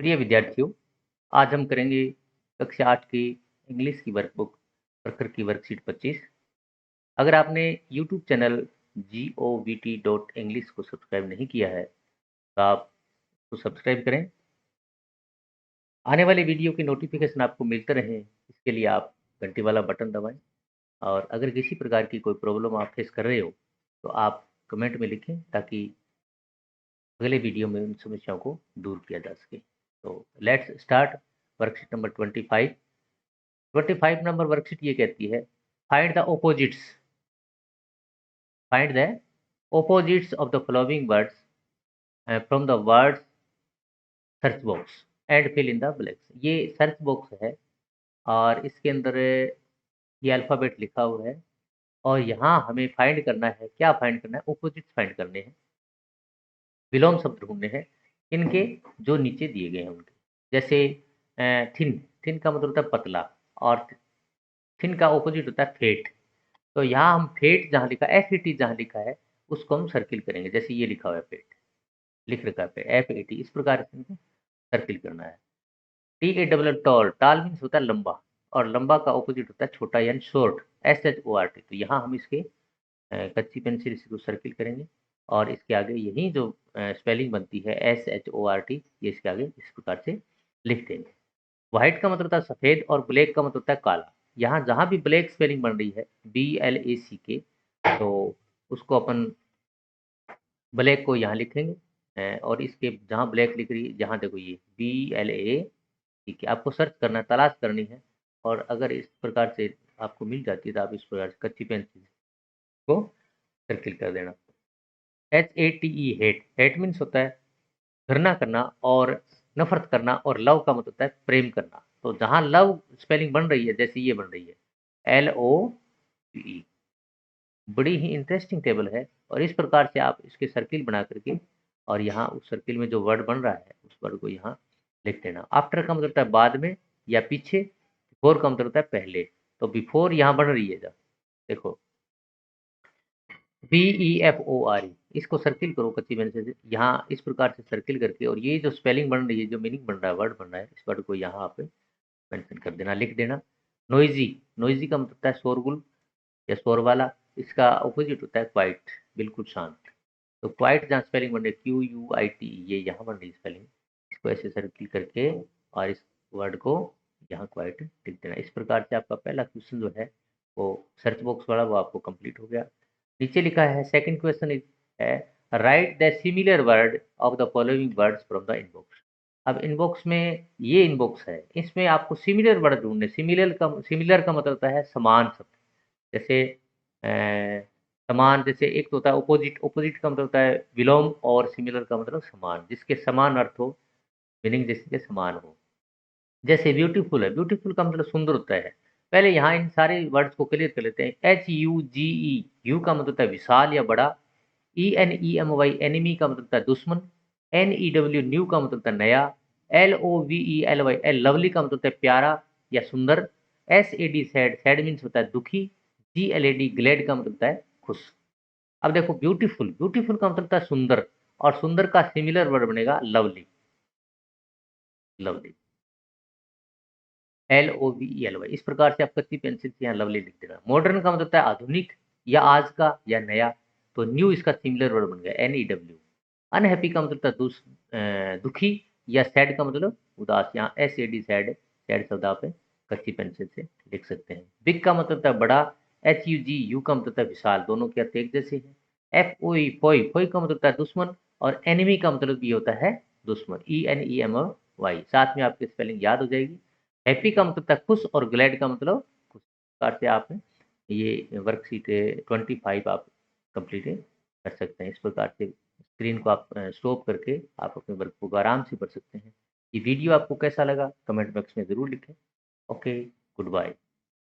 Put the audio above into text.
प्रिय विद्यार्थियों, आज हम करेंगे कक्षा 8 की इंग्लिश की वर्कबुक प्रकर की वर्कशीट 25। अगर आपने यूट्यूब चैनल govt.english को सब्सक्राइब नहीं किया है तो आप उसको सब्सक्राइब करें। आने वाले वीडियो की नोटिफिकेशन आपको मिलते रहें, इसके लिए आप घंटी वाला बटन दबाएं। और अगर किसी प्रकार की कोई प्रॉब्लम आप फेस कर रहे हो तो आप कमेंट में लिखें ताकि अगले वीडियो में उन समस्याओं को दूर किया जा सके। तो let's start worksheet number 25। 25 number worksheet ये कहती है, find the opposites of the following words from the words search box and fill in the blanks. ये सर्च बॉक्स है और इसके अंदर ये अल्फ़ाबेट लिखा हुआ है और यहाँ हमें फाइंड करना है, क्या फाइंड करना है? ऑपोजिट्स फाइंड करने हैं, विलोम शब्द ढूँढने हैं, इनके जो नीचे दिए गए हैं उनके। जैसे थिन, थिन का मतलब होता है पतला और थिन का ऑपोजिट होता है फेट। तो यहाँ हम फेट जहाँ लिखा FAT जहाँ लिखा है उसको हम सर्किल करेंगे। जैसे ये लिखा हुआ है फेट, लिख रखा है FAT, इस प्रकार से इनको सर्किल करना है। TALL, टॉल, टाल मीन्स होता है लंबा और लंबा का ऑपोजिट होता है छोटा यानी शॉर्ट, SHORT। तो यहाँ हम इसके कच्ची पेंसिल इसको सर्किल करेंगे और इसके आगे यही जो स्पेलिंग बनती है SHORT, ये इसके आगे इस प्रकार से लिख देंगे। व्हाइट का मतलब होता है सफ़ेद और ब्लैक का मतलब होता है काला। यहाँ जहाँ भी ब्लैक स्पेलिंग बन रही है BLACK, तो उसको अपन ब्लैक को यहाँ लिखेंगे। और इसके जहाँ ब्लैक लिख रही है, जहाँ देखो ये BLA, ठीक है, आपको सर्च करना है, तलाश करनी है। और अगर इस प्रकार से आपको मिल जाती है तो आप इस प्रकार से कच्ची पेंसिल को सर्किल कर देना। HATE, हेट, हेट मीन्स होता है घृणा करना और नफरत करना, और लव का मतलब होता है प्रेम करना। तो जहाँ लव स्पेलिंग बन रही है, जैसे ये बन रही है LOVE, बड़ी ही इंटरेस्टिंग टेबल है। और इस प्रकार से आप इसके सर्किल बना करके और यहाँ उस सर्किल में जो वर्ड बन रहा है उस वर्ड को यहाँ लिख देना। आफ्टर का मतलब होता है बाद में या पीछे, बिफोर का मतलब होता है पहले। तो बिफोर यहाँ बन रही है, जब देखो BEFORE, इसको सर्किल करो कच्ची पेंसिल से, यहाँ इस प्रकार से सर्किल करके, और ये जो स्पेलिंग बन रही है, जो मीनिंग बन रहा है, वर्ड बन रहा है, इस वर्ड को यहाँ आप मेंशन कर देना, लिख देना। नोइजी, नोइजी का मतलब होता है शोरगुल या शोर वाला। इसका ऑपोजिट होता है क्वाइट, बिल्कुल शांत। तो क्वाइट जहाँ स्पेलिंग बन रही है QUIT, ये यहाँ बन रही है स्पेलिंग, इसको ऐसे सर्किल करके और इस वर्ड को यहाँ क्वाइट लिख देना। इस प्रकार से आपका पहला क्वेश्चन जो है वो सर्च बॉक्स वाला वो आपको कंप्लीट हो गया। नीचे लिखा है सेकंड क्वेश्चन है, right the similar word of the following words from the inbox. अब इनबॉक्स में, ये इनबॉक्स है, इसमें आपको सिमिलर वर्ड ढूंढने। सिमिलर का मतलब होता है समान शब्द। जैसे समान, जैसे एक तो होता है ऑपोजिट, ऑपोजिट का मतलब होता है विलोम, और सिमिलर का मतलब समान, जिसके समान अर्थ हो, मीनिंग जिसके समान हो। जैसे ब्यूटीफुल है, ब्यूटीफुल का मतलब सुंदर होता है। पहले यहाँ इन सारे वर्ड्स को क्लियर कर लेते हैं। HUGE, यू का मतलब होता है विशाल या बड़ा। ENEMY, एनिमी का मतलब होता है दुश्मन। NEW, न्यू का मतलब होता है नया। LOVELY, लवली का मतलब होता है प्यारा या सुंदर। SAD, सैड, सैड मीन्स होता है दुखी। GLAD, ग्लैड का मतलब होता है खुश। अब देखो ब्यूटीफुल, ब्यूटीफुल का मतलब होता है सुंदर, और सुंदर का सिमिलर वर्ड बनेगा लवली, लवली, LOVELY। इस प्रकार से आप कच्ची पेंसिल से यहाँ लवली लिख देना। मॉडर्न का मतलब होता है आधुनिक या आज का या नया। तो न्यू इसका सिमिलर वर्ड बन गया NEW। अनहैप्पी का मतलब होता है दुखी या सैड का मतलब उदास। यहाँ SAD, सैड, सैड शब्द आप कच्ची पेंसिल से लिख सकते हैं। बिग का मतलब होता है बड़ा। HUG, यू का मतलब होता है विशाल, दोनों के अर्थ एक जैसे हैं। FOE, फोई, फोई का मतलब होता है दुश्मन, और एनिमी का मतलब ये होता है दुश्मन, ENEMY। साथ में आपकी स्पेलिंग याद हो जाएगी। हैप्पी का मतलब था खुश, और ग्लैड का मतलब खुश। इस प्रकार से आप ये वर्कशीट 25 आप कंप्लीट कर सकते हैं। इस प्रकार से स्क्रीन को आप स्टॉप करके आप अपने वर्क को आराम से पढ़ सकते हैं। ये वीडियो आपको कैसा लगा कमेंट बॉक्स में ज़रूर लिखें। Okay, good bye.